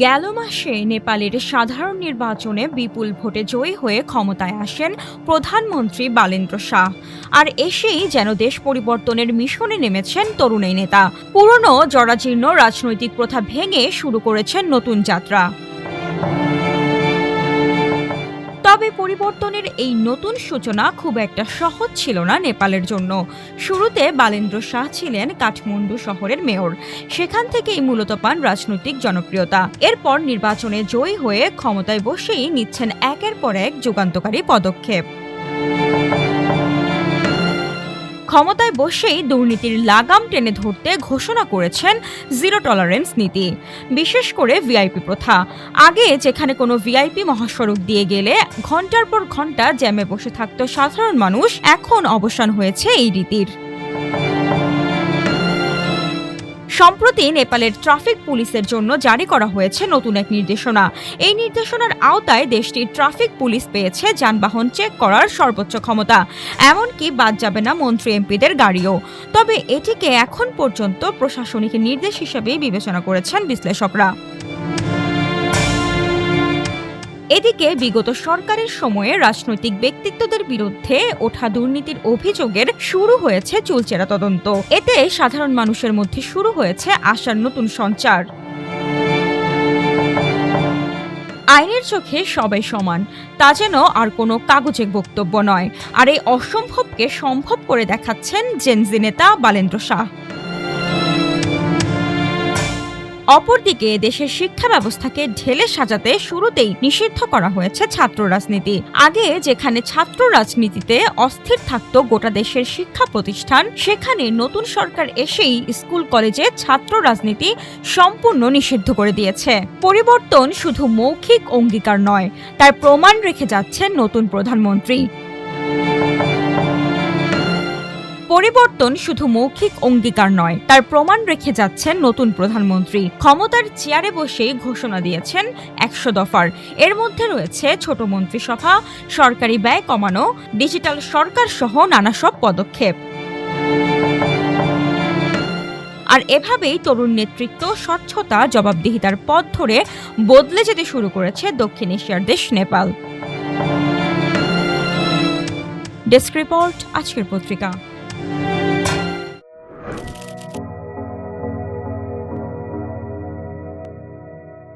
গেল মাসে নেপালের সাধারণ নির্বাচনে বিপুল ভোটে জয়ী হয়ে ক্ষমতায় আসেন প্রধানমন্ত্রী বালেন্দ্র শাহ। আর এসেই যেন দেশ পরিবর্তনের মিশনে নেমেছেন তরুণ এই নেতা। পুরনো জরাজীর্ণ রাজনৈতিক প্রথা ভেঙে শুরু করেছেন নতুন যাত্রা। তবে পরিবর্তনের এই নতুন সূচনা খুব একটা সহজ ছিল না নেপালের জন্য। শুরুতে বালেন্দ্র শাহ ছিলেন কাঠমান্ডু শহরের মেয়র, সেখান থেকেই মূলত পান রাজনৈতিক জনপ্রিয়তা। এরপর নির্বাচনে জয়ী হয়ে ক্ষমতায় বসেই নিচ্ছেন একের পর এক যুগান্তকারী পদক্ষেপ। ক্ষমতায় বসেই দুর্নীতির লাগাম টেনে ধরতে ঘোষণা করেছেন জিরো টলারেন্স নীতি। বিশেষ করে ভিআইপি প্রথা। আগে যেখানে কোনো ভিআইপি মহাসড়ক দিয়ে গেলে ঘন্টার পর ঘন্টা জ্যামে বসে থাকত সাধারণ মানুষ, এখন অবসান হয়েছে এই রীতির। সম্প্রতি নেপালের ট্রাফিক পুলিশের জন্য জারি করা হয়েছে নতুন এক নির্দেশনা। এই নির্দেশনার আওতায় দেশটির ট্রাফিক পুলিশ পেয়েছে যানবাহন চেক করার সর্বোচ্চ ক্ষমতা। এমনকি বাদ যাবে না মন্ত্রী এমপিদের গাড়িও। তবে এটিকে এখন পর্যন্ত প্রশাসনিক নির্দেশ হিসেবেই বিবেচনা করেছেন বিশ্লেষকরা। এদিকে বিগত সরকারের সময়ে রাজনৈতিক ব্যক্তিত্বদের বিরুদ্ধে ওঠা দুর্নীতির অভিযোগের শুরু হয়েছে চুলচেরা তদন্ত। এতে সাধারণ মানুষের মধ্যে শুরু হয়েছে আশার নতুন সঞ্চার। আইনের চোখে সবাই সমান, তা যেন আর কোনো কাগজের বক্তব্য নয়। আর এই অসম্ভবকে সম্ভব করে দেখাচ্ছেন জেনজি নেতা বালেন্দ্র শাহ। অপরদিকে দেশের শিক্ষা ব্যবস্থাকে ঢেলে সাজাতে শুরুতেই নিষিদ্ধ করা হয়েছে ছাত্র রাজনীতি। আগে যেখানে ছাত্র রাজনীতিতে অস্থির থাকত গোটা দেশের শিক্ষা প্রতিষ্ঠান, সেখানে নতুন সরকার এসেই স্কুল কলেজে ছাত্র রাজনীতি সম্পূর্ণ নিষিদ্ধ করে দিয়েছে। পরিবর্তন শুধু মৌখিক অঙ্গীকার নয়, তার প্রমাণ রেখে যাচ্ছেন নতুন প্রধানমন্ত্রী। পরিবর্তন শুধু মৌখিক অঙ্গীকার নয়, তার প্রমাণ রেখে যাচ্ছেন নতুন প্রধানমন্ত্রী। ক্ষমতার চেয়ারে বসেই ঘোষণা দিয়েছেন ১০০ দফার। এর মধ্যে রয়েছে ছোট মন্ত্রিসভা, সরকারি ব্যয় কমানো, ডিজিটাল সরকার সহ নানা সব পদক্ষেপ। আর এভাবেই তরুণ নেতৃত্ব, স্বচ্ছতা, জবাবদিহিতার পথ ধরে বদলে যেতে শুরু করেছে দক্ষিণ এশিয়ার দেশ নেপাল। ডেস্ক রিপোর্ট, আজকের পত্রিকা।